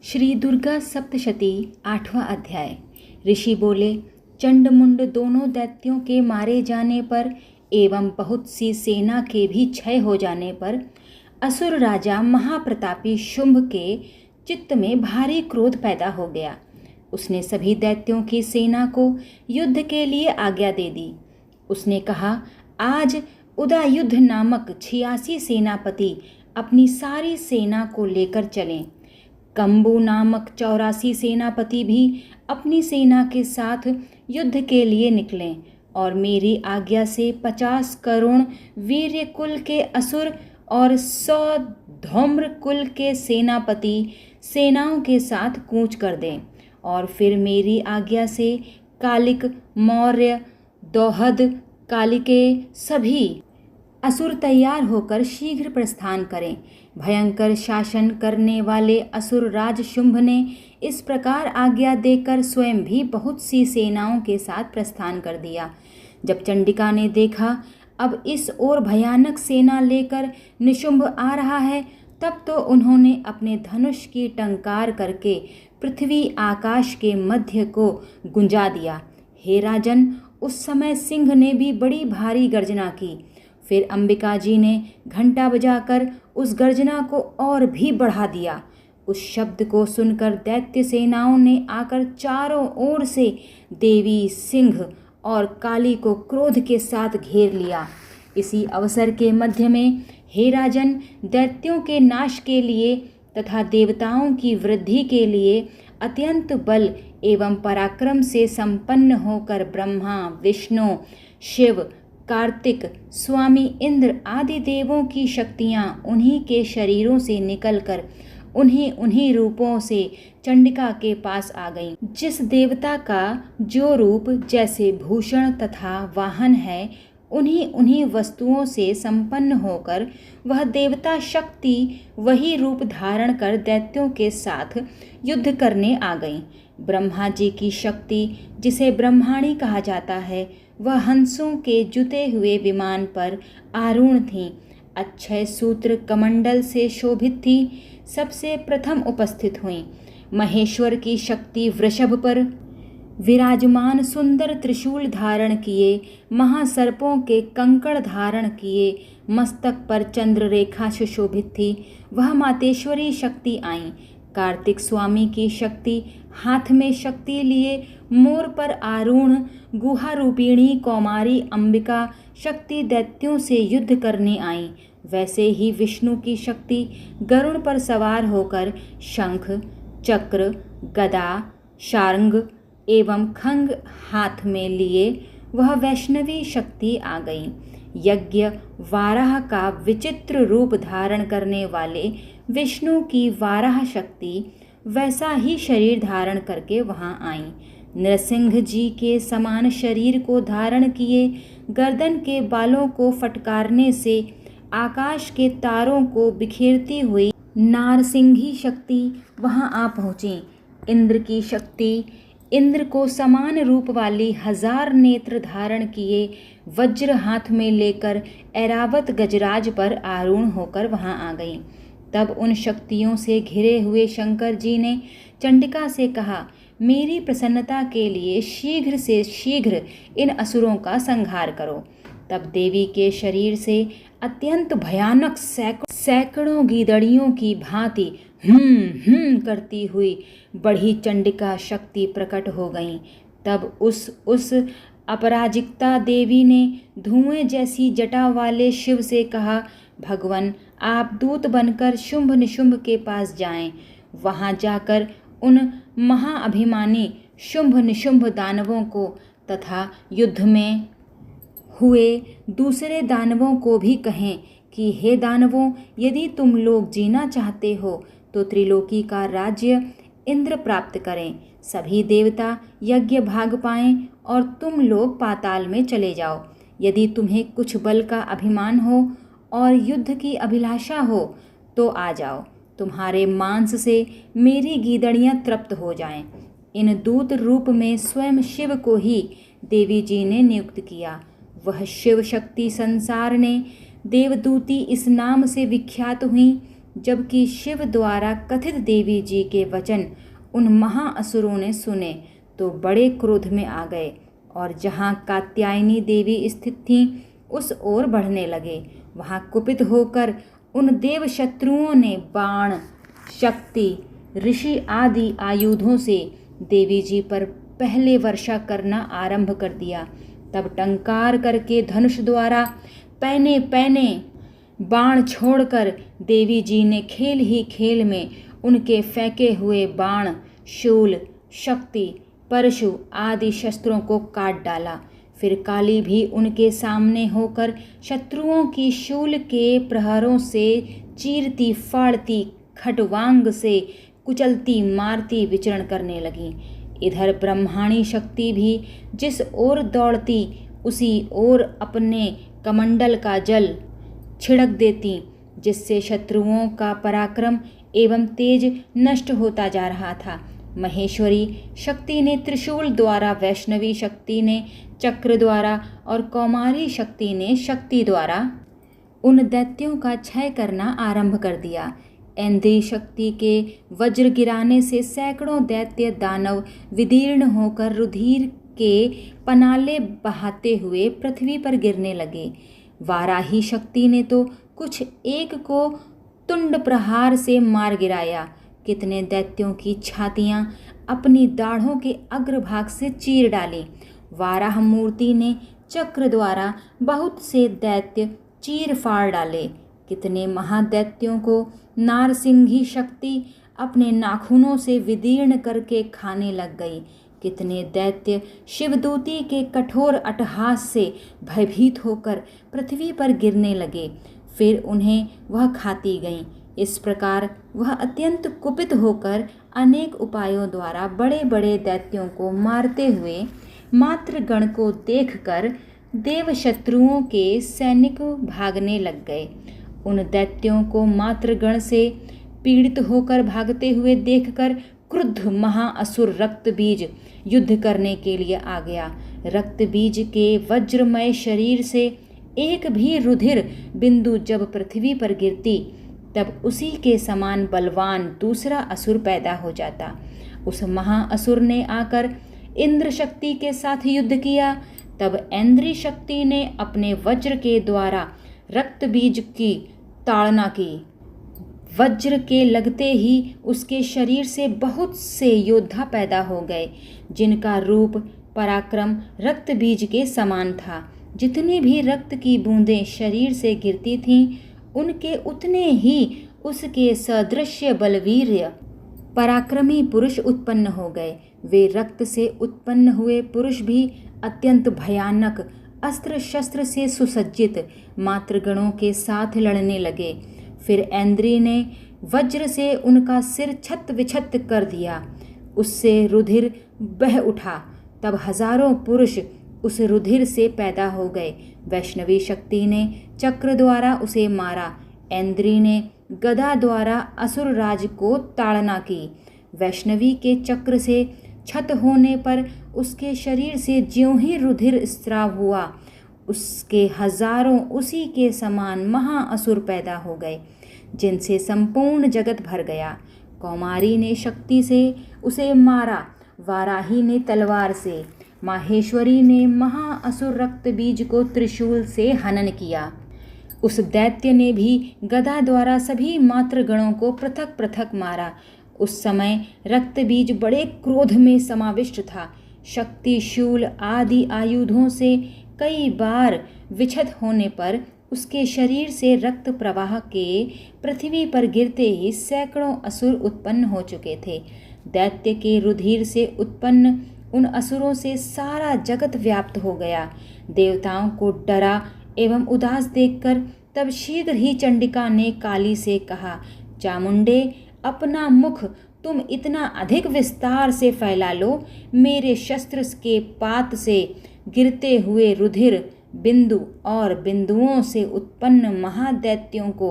श्री दुर्गा सप्तशती 8वां अध्याय। ऋषि बोले, चंड मुंड दोनों दैत्यों के मारे जाने पर एवं बहुत सी सेना के भी क्षय हो जाने पर असुर राजा महाप्रतापी शुंभ के चित्त में भारी क्रोध पैदा हो गया। उसने सभी दैत्यों की सेना को युद्ध के लिए आज्ञा दे दी। उसने कहा, आज उदायुद्ध नामक 86 सेनापति अपनी सारी सेना को लेकर चलें। कंबू नामक 84 सेनापति भी अपनी सेना के साथ युद्ध के लिए निकलें और मेरी आज्ञा से 50 करोड़ वीर्य कुल के असुर और 100 धौम्र कुल के सेनापति सेनाओं के साथ कूच कर दें। और फिर मेरी आज्ञा से कालिक, मौर्य, दोहद, कालिके सभी असुर तैयार होकर शीघ्र प्रस्थान करें। भयंकर शासन करने वाले असुर राज शुंभ ने इस प्रकार आज्ञा देकर स्वयं भी बहुत सी सेनाओं के साथ प्रस्थान कर दिया। जब चंडिका ने देखा अब इस ओर भयानक सेना लेकर निशुंभ आ रहा है, तब तो उन्होंने अपने धनुष की टंकार करके पृथ्वी आकाश के मध्य को गुंजा दिया। हे राजन, उस समय सिंह ने भी बड़ी भारी गर्जना की। फिर अंबिका जी ने घंटा बजाकर उस गर्जना को और भी बढ़ा दिया। उस शब्द को सुनकर दैत्य सेनाओं ने आकर चारों ओर से देवी, सिंह और काली को क्रोध के साथ घेर लिया। इसी अवसर के मध्य में, हे राजन, दैत्यों के नाश के लिए तथा देवताओं की वृद्धि के लिए अत्यंत बल एवं पराक्रम से संपन्न होकर ब्रह्मा, विष्णु, शिव, कार्तिक, स्वामी इंद्र आदि देवों की शक्तियाँ उन्हीं के शरीरों से निकलकर उन्हीं रूपों से चंडिका के पास आ गईं। जिस देवता का जो रूप जैसे भूषण तथा वाहन है, उन्हीं वस्तुओं से संपन्न होकर वह देवता शक्ति वही रूप धारण कर दैत्यों के साथ युद्ध करने आ गईं। ब्रह्मा जी की शक्ति, जिसे ब्रह्माणी कहा जाता है, वह हंसों के जुते हुए विमान पर आरूढ़ थीं। अक्षय सूत्र कमंडल से शोभित थी, सबसे प्रथम उपस्थित हुईं। महेश्वर की शक्ति वृषभ पर विराजमान सुंदर त्रिशूल धारण किए, महासर्पों के कंकड़ धारण किए, मस्तक पर चंद्र रेखा सुशोभित थी, वह मातेश्वरी शक्ति आईं। कार्तिक स्वामी की शक्ति हाथ में शक्ति लिए मोर पर आरूढ़ गुहा रूपिणी कौमारी अंबिका शक्ति दैत्यों से युद्ध करने आई। वैसे ही विष्णु की शक्ति गरुड़ पर सवार होकर शंख, चक्र, गदा, शार्ंग एवं खंग हाथ में लिए वह वैष्णवी शक्ति आ गई। यज्ञ वाराह का विचित्र रूप धारण करने वाले विष्णु की वाराह शक्ति वैसा ही शरीर धारण करके वहां आई। नृसिंह जी के समान शरीर को धारण किए, गर्दन के बालों को फटकारने से आकाश के तारों को बिखेरती हुई नारसिंही शक्ति वहां आ पहुंची। इंद्र की शक्ति, इंद्र को समान रूप वाली 1000 नेत्र धारण किए वज्र हाथ में लेकर ऐरावत गजराज पर आरूढ़ होकर वहां आ गई। तब उन शक्तियों से घिरे हुए शंकर जी ने चंडिका से कहा, मेरी प्रसन्नता के लिए शीघ्र से शीघ्र इन असुरों का संहार करो। तब देवी के शरीर से अत्यंत भयानक सैकड़ों गीदड़ियों की भांति करती हुई बढ़ी चंडिका शक्ति प्रकट हो गई। तब उस अपराजिता देवी ने धुएं जैसी जटा वाले शिव से कहा, भगवन, आप दूत बनकर शुंभ निशुंभ के पास जाएं। वहां जाकर उन महाअभिमानी शुंभ निशुंभ दानवों को तथा युद्ध में हुए दूसरे दानवों को भी कहें कि हे दानवों, यदि तुम लोग जीना चाहते हो तो त्रिलोकी का राज्य इंद्र प्राप्त करें। सभी देवता यज्ञ भाग पाएं और तुम लोग पाताल में चले जाओ। यदि तुम्हें कुछ बल का अभिमान हो और युद्ध की अभिलाषा हो तो आ जाओ। तुम्हारे मांस से मेरी गीदड़ियां तृप्त हो जाएं। इन दूत रूप में स्वयं शिव को ही देवी जी ने नियुक्त किया। वह शिव शक्ति संसार ने देवदूती इस नाम से विख्यात हुई जबकि शिव द्वारा कथित देवी जी के वचन उन महाअसुरों ने सुने तो बड़े क्रोध में आ गए और जहाँ कात्यायनी देवी स्थित थीं उस ओर बढ़ने लगे। वहाँ कुपित होकर उन देव शत्रुओं ने बाण, शक्ति, ऋषि आदि आयुधों से देवी जी पर पहले वर्षा करना आरंभ कर दिया। तब टंकार करके धनुष द्वारा पैने पैने बाण छोड़कर देवी जी ने खेल ही खेल में उनके फेंके हुए बाण, शूल, शक्ति, परशु आदि शस्त्रों को काट डाला। फिर काली भी उनके सामने होकर शत्रुओं की शूल के प्रहारों से चीरती फाड़ती, खटवांग से कुचलती मारती विचरण करने लगी। इधर ब्रह्माणी शक्ति भी जिस ओर दौड़ती उसी ओर अपने कमंडल का जल छिड़क देती, जिससे शत्रुओं का पराक्रम एवं तेज नष्ट होता जा रहा था। महेश्वरी शक्ति ने त्रिशूल द्वारा, वैष्णवी शक्ति ने चक्र द्वारा और कौमारी शक्ति ने शक्ति द्वारा उन दैत्यों का क्षय करना आरंभ कर दिया। ऐन्द्री शक्ति के वज्र गिराने से सैकड़ों दैत्य दानव विदीर्ण होकर रुधिर के पनाले बहाते हुए पृथ्वी पर गिरने लगे। वाराही शक्ति ने तो कुछ एक को तुंड प्रहार से मार गिराया। कितने दैत्यों की छातियां अपनी दाढ़ों के अग्रभाग से चीर डाली। वाराह मूर्ति ने चक्र द्वारा बहुत से दैत्य चीर फाड़ डाले। कितने महादैत्यों को नारसिंही शक्ति अपने नाखूनों से विदीर्ण करके खाने लग गई। कितने दैत्य शिवदूती के कठोर अट्टहास से भयभीत होकर पृथ्वी पर गिरने लगे, फिर उन्हें वह खाती गईं। इस प्रकार वह अत्यंत कुपित होकर अनेक उपायों द्वारा बड़े बड़े दैत्यों को मारते हुए मातृगण को देखकर देव शत्रुओं के सैनिक भागने लग गए। उन दैत्यों को मातृगण से पीड़ित होकर भागते हुए देखकर क्रुद्ध महाअसुर रक्तबीज युद्ध करने के लिए आ गया। रक्तबीज के वज्रमय शरीर से एक भी रुधिर बिंदु जब पृथ्वी पर गिरती तब उसी के समान बलवान दूसरा असुर पैदा हो जाता। उस महाअसुर ने आकर इंद्र शक्ति के साथ युद्ध किया। तब ऐन्द्री शक्ति ने अपने वज्र के द्वारा रक्तबीज की ताड़ना की। वज्र के लगते ही उसके शरीर से बहुत से योद्धा पैदा हो गए, जिनका रूप पराक्रम रक्तबीज के समान था। जितनी भी रक्त की बूंदें शरीर से गिरती थीं, उनके उतने ही उसके सदृश बलवीर्य पराक्रमी पुरुष उत्पन्न हो गए। वे रक्त से उत्पन्न हुए पुरुष भी अत्यंत भयानक अस्त्र शस्त्र से सुसज्जित मातृगणों के साथ लड़ने लगे। फिर ऐन्द्री ने वज्र से उनका सिर छत विछत कर दिया। उससे रुधिर बह उठा। तब हजारों पुरुष उस रुधिर से पैदा हो गए। वैष्णवी शक्ति ने चक्र द्वारा उसे मारा। ऐन्द्री ने गदा द्वारा असुर राज को ताड़ना की। वैष्णवी के चक्र से छत होने पर उसके शरीर से ज्यों ही रुधिर स्राव हुआ, उसके हजारों उसी के समान महाअसुर पैदा हो गए, जिनसे संपूर्ण जगत भर गया। कौमारी ने शक्ति से उसे मारा, वाराही ने तलवार से, माहेश्वरी ने महाअसुर रक्तबीज को त्रिशूल से हनन किया। उस दैत्य ने भी गदा द्वारा सभी मातृगणों को पृथक पृथक मारा। उस समय रक्तबीज बड़े क्रोध में समाविष्ट था। शक्ति शूल आदि आयुधों से कई बार विक्षत होने पर उसके शरीर से रक्त प्रवाह के पृथ्वी पर गिरते ही सैकड़ों असुर उत्पन्न हो चुके थे। दैत्य के रुधिर से उत्पन्न उन असुरों से सारा जगत व्याप्त हो गया। देवताओं को डरा एवं उदास देखकर तब शीघ्र ही चंडिका ने काली से कहा, चामुंडे, अपना मुख तुम इतना अधिक विस्तार से फैला लो, मेरे शस्त्र के पात से गिरते हुए रुधिर बिंदु और बिंदुओं से उत्पन्न महादैत्यों को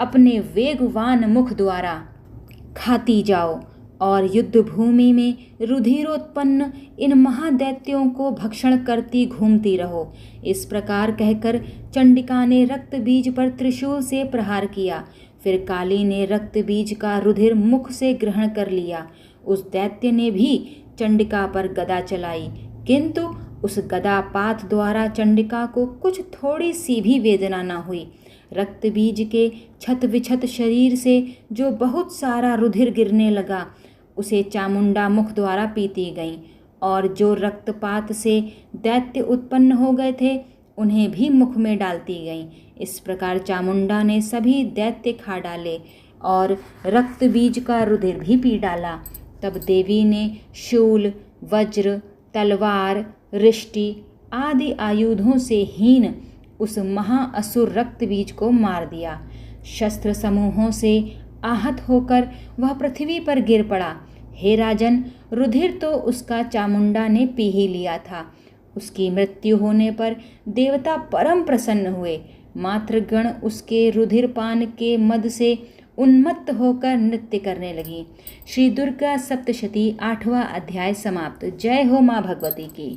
अपने वेगवान मुख द्वारा खाती जाओ और युद्ध भूमि में रुधिरोत्पन्न इन महादैत्यों को भक्षण करती घूमती रहो। इस प्रकार कहकर चंडिका ने रक्त बीज पर त्रिशूल से प्रहार किया। फिर काली ने रक्त बीज का रुधिर मुख से ग्रहण कर लिया। उस दैत्य ने भी चंडिका पर गदा चलाई, किंतु उस गदापात द्वारा चंडिका को कुछ थोड़ी सी भी वेदना न हुई। रक्त बीज के छत विछत शरीर से जो बहुत सारा रुधिर गिरने लगा, उसे चामुंडा मुख द्वारा पीती गई, और जो रक्तपात से दैत्य उत्पन्न हो गए थे उन्हें भी मुख में डालती गईं। इस प्रकार चामुंडा ने सभी दैत्य खा डाले और रक्त बीज का रुधिर भी पी डाला। तब देवी ने शूल, वज्र, तलवार, रिष्टि आदि आयुधों से हीन उस महाअसुर रक्त बीज को मार दिया। शस्त्र समूहों से आहत होकर वह पृथ्वी पर गिर पड़ा। हे राजन, रुधिर तो उसका चामुंडा ने पी ही लिया था। उसकी मृत्यु होने पर देवता परम प्रसन्न हुए। मातृगण उसके रुधिरपान के मद से उन्मत्त होकर नृत्य करने लगी। श्री दुर्गा सप्तशती 8वां अध्याय समाप्त। जय हो माँ भगवती की।